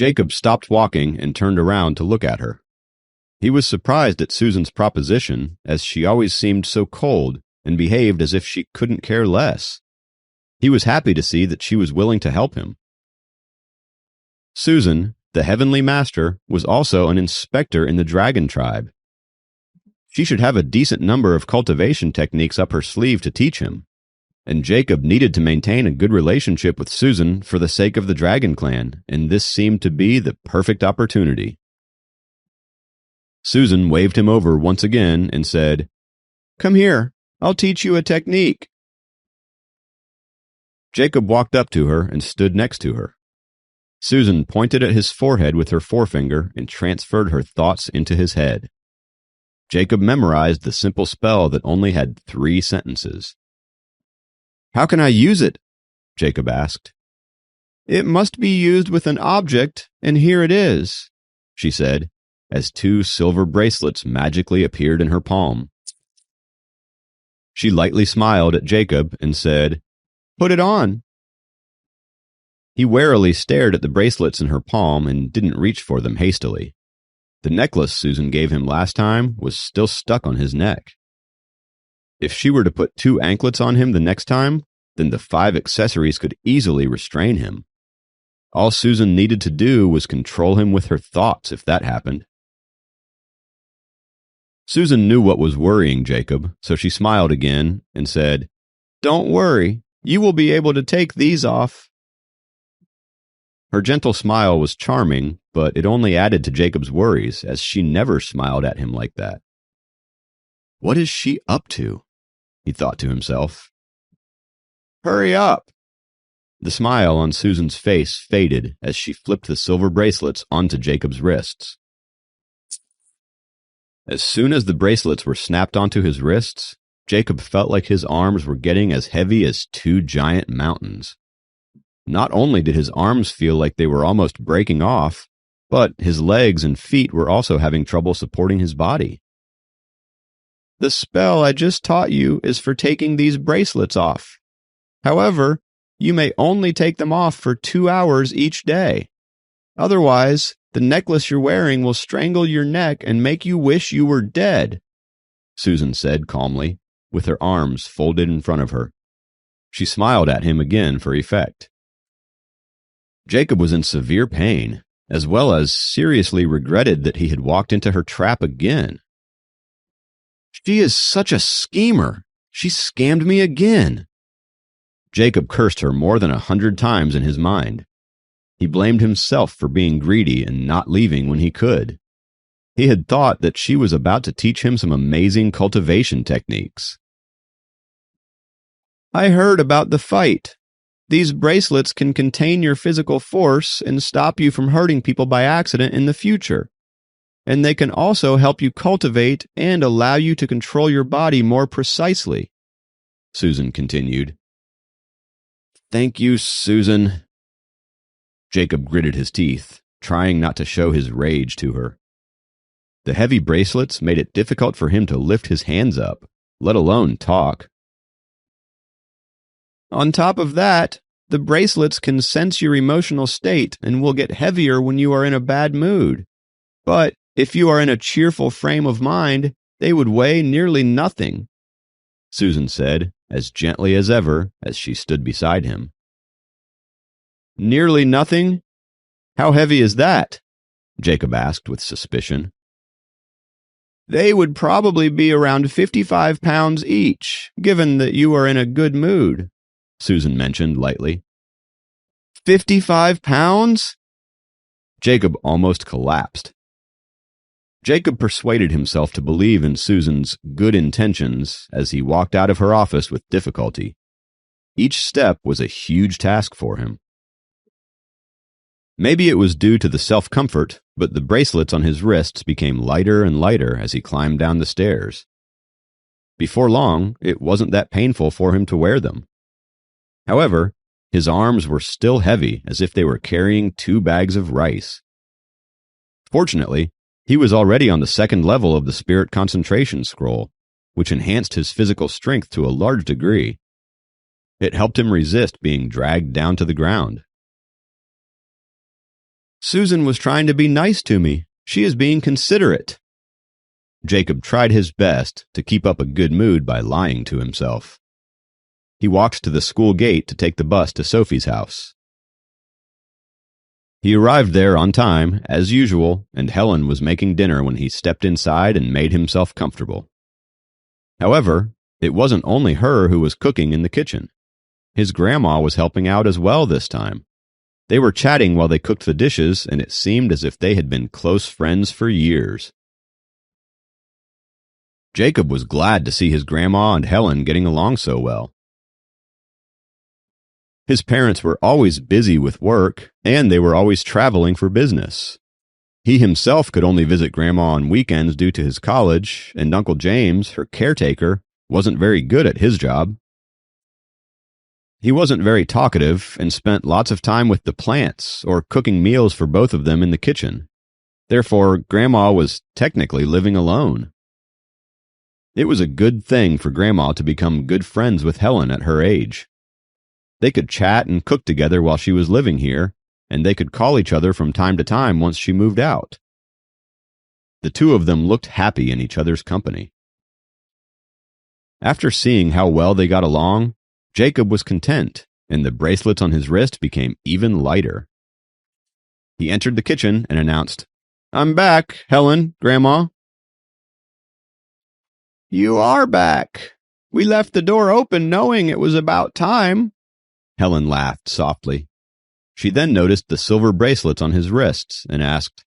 Jacob stopped walking and turned around to look at her. He was surprised at Susan's proposition, as she always seemed so cold and behaved as if she couldn't care less. He was happy to see that she was willing to help him. Susan, the heavenly master, was also an inspector in the dragon tribe. She should have a decent number of cultivation techniques up her sleeve to teach him, and Jacob needed to maintain a good relationship with Susan for the sake of the dragon clan, and this seemed to be the perfect opportunity. Susan waved him over once again and said, "Come here, I'll teach you a technique." Jacob walked up to her and stood next to her. Susan pointed at his forehead with her forefinger and transferred her thoughts into his head. Jacob memorized the simple spell that only had 3 sentences. "How can I use it?" Jacob asked. "It must be used with an object, and here it is," she said, as 2 silver bracelets magically appeared in her palm. She lightly smiled at Jacob and said, "Put it on." He warily stared at the bracelets in her palm and didn't reach for them hastily. The necklace Susan gave him last time was still stuck on his neck. If she were to put 2 anklets on him the next time, then the 5 accessories could easily restrain him. All Susan needed to do was control him with her thoughts if that happened. Susan knew what was worrying Jacob, so she smiled again and said, "Don't worry, you will be able to take these off." Her gentle smile was charming, but it only added to Jacob's worries, as she never smiled at him like that. "What is she up to?" he thought to himself. "Hurry up!" The smile on Susan's face faded as she flipped the silver bracelets onto Jacob's wrists. As soon as the bracelets were snapped onto his wrists, Jacob felt like his arms were getting as heavy as 2 giant mountains. Not only did his arms feel like they were almost breaking off, but his legs and feet were also having trouble supporting his body. "The spell I just taught you is for taking these bracelets off. However, you may only take them off for 2 hours each day. Otherwise, the necklace you're wearing will strangle your neck and make you wish you were dead," Susan said calmly, with her arms folded in front of her. She smiled at him again for effect. Jacob was in severe pain, as well as seriously regretted that he had walked into her trap again. "She is such a schemer. She scammed me again." Jacob cursed her more than 100 times in his mind. He blamed himself for being greedy and not leaving when he could. He had thought that she was about to teach him some amazing cultivation techniques. "I heard about the fight. These bracelets can contain your physical force and stop you from hurting people by accident in the future. And they can also help you cultivate and allow you to control your body more precisely," Susan continued. "Thank you, Susan." Jacob gritted his teeth, trying not to show his rage to her. The heavy bracelets made it difficult for him to lift his hands up, let alone talk. "On top of that, the bracelets can sense your emotional state and will get heavier when you are in a bad mood. But if you are in a cheerful frame of mind, they would weigh nearly nothing," Susan said, as gently as ever as she stood beside him. "Nearly nothing? How heavy is that?" Jacob asked with suspicion. "They would probably be around 55 pounds each, given that you are in a good mood," Susan mentioned lightly. 55 pounds? Jacob almost collapsed. Jacob persuaded himself to believe in Susan's good intentions as he walked out of her office with difficulty. Each step was a huge task for him. Maybe it was due to the self-comfort, but the bracelets on his wrists became lighter and lighter as he climbed down the stairs. Before long, it wasn't that painful for him to wear them. However, his arms were still heavy, as if they were carrying 2 bags of rice. Fortunately, he was already on the 2nd level of the Spirit Concentration Scroll, which enhanced his physical strength to a large degree. It helped him resist being dragged down to the ground. Susan was trying to be nice to me. She is being considerate. Jacob tried his best to keep up a good mood by lying to himself. He walked to the school gate to take the bus to Sophie's house. He arrived there on time, as usual, and Helen was making dinner when he stepped inside and made himself comfortable. However, it wasn't only her who was cooking in the kitchen. His grandma was helping out as well this time. They were chatting while they cooked the dishes, and it seemed as if they had been close friends for years. Jacob was glad to see his grandma and Helen getting along so well. His parents were always busy with work, and they were always traveling for business. He himself could only visit Grandma on weekends due to his college, and Uncle James, her caretaker, wasn't very good at his job. He wasn't very talkative and spent lots of time with the plants or cooking meals for both of them in the kitchen. Therefore, Grandma was technically living alone. It was a good thing for Grandma to become good friends with Helen at her age. They could chat and cook together while she was living here, and they could call each other from time to time once she moved out. The two of them looked happy in each other's company. After seeing how well they got along, Jacob was content, and the bracelets on his wrist became even lighter. He entered the kitchen and announced, "I'm back, Helen, Grandma." "You are back. We left the door open knowing it was about time." Helen laughed softly. She then noticed the silver bracelets on his wrists and asked,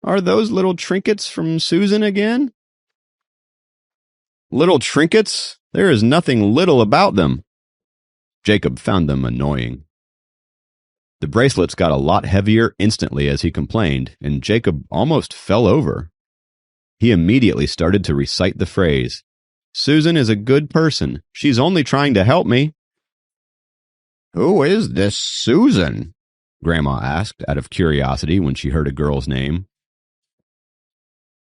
"Are those little trinkets from Susan again?" "Little trinkets? There is nothing little about them." Jacob found them annoying. The bracelets got a lot heavier instantly as he complained, and Jacob almost fell over. He immediately started to recite the phrase, "Susan is a good person. She's only trying to help me." "Who is this Susan?" Grandma asked out of curiosity when she heard a girl's name.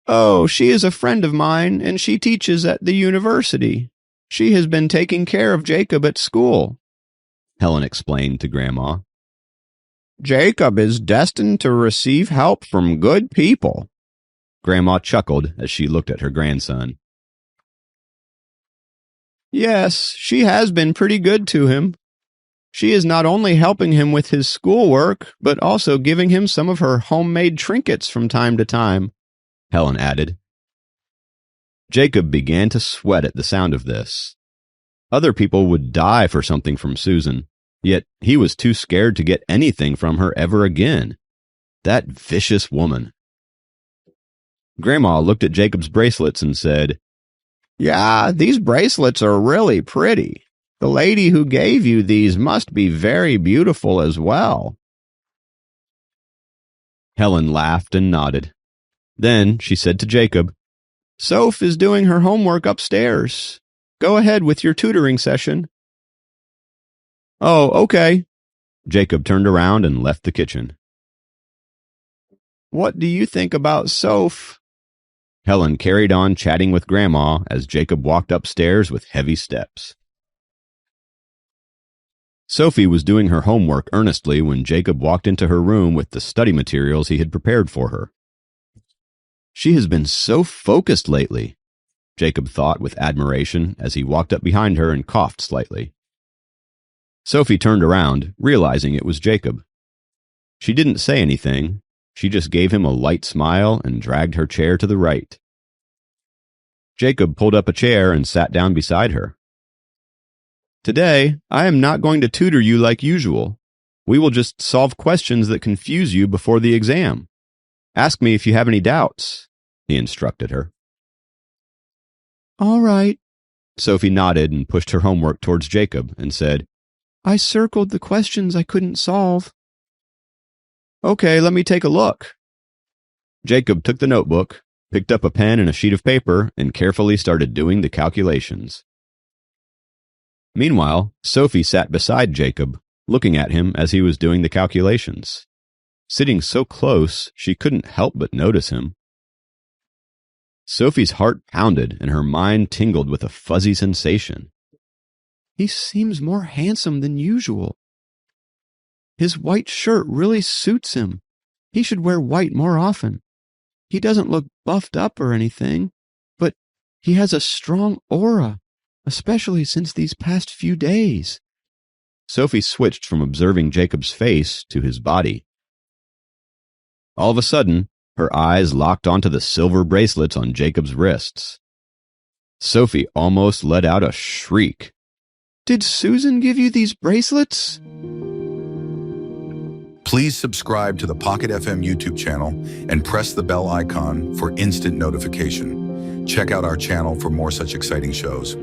"Oh, she is a friend of mine, and she teaches at the university. She has been taking care of Jacob at school," Helen explained to Grandma. "Jacob is destined to receive help from good people." Grandma chuckled as she looked at her grandson. "Yes, she has been pretty good to him. She is not only helping him with his schoolwork, but also giving him some of her homemade trinkets from time to time," Helen added. Jacob began to sweat at the sound of this. Other people would die for something from Susan, yet he was too scared to get anything from her ever again. That vicious woman. Grandma looked at Jacob's bracelets and said, "Yeah, these bracelets are really pretty. The lady who gave you these must be very beautiful as well." Helen laughed and nodded. Then she said to Jacob, "Soph is doing her homework upstairs. Go ahead with your tutoring session." "Oh, okay." Jacob turned around and left the kitchen. "What do you think about Soph?" Helen carried on chatting with Grandma as Jacob walked upstairs with heavy steps. Sophie was doing her homework earnestly when Jacob walked into her room with the study materials he had prepared for her. "She has been so focused lately," Jacob thought with admiration as he walked up behind her and coughed slightly. Sophie turned around, realizing it was Jacob. She didn't say anything. She just gave him a light smile and dragged her chair to the right. Jacob pulled up a chair and sat down beside her. "Today, I am not going to tutor you like usual. We will just solve questions that confuse you before the exam. Ask me if you have any doubts," he instructed her. "All right." Sophie nodded and pushed her homework towards Jacob and said, "I circled the questions I couldn't solve." "Okay, let me take a look." Jacob took the notebook, picked up a pen and a sheet of paper, and carefully started doing the calculations. Meanwhile, Sophie sat beside Jacob, looking at him as he was doing the calculations. Sitting so close, she couldn't help but notice him. Sophie's heart pounded and her mind tingled with a fuzzy sensation. He seems more handsome than usual. His white shirt really suits him, He should wear white more often. He doesn't look buffed up or anything, but he has a strong aura, especially since these past few days." Sophie switched from observing Jacob's face to his body. All of a sudden, her eyes locked onto the silver bracelets on Jacob's wrists. Sophie almost let out a shriek. "Did Susan give you these bracelets?" Please subscribe to the Pocket FM YouTube channel and press the bell icon for instant notification. Check out our channel for more such exciting shows.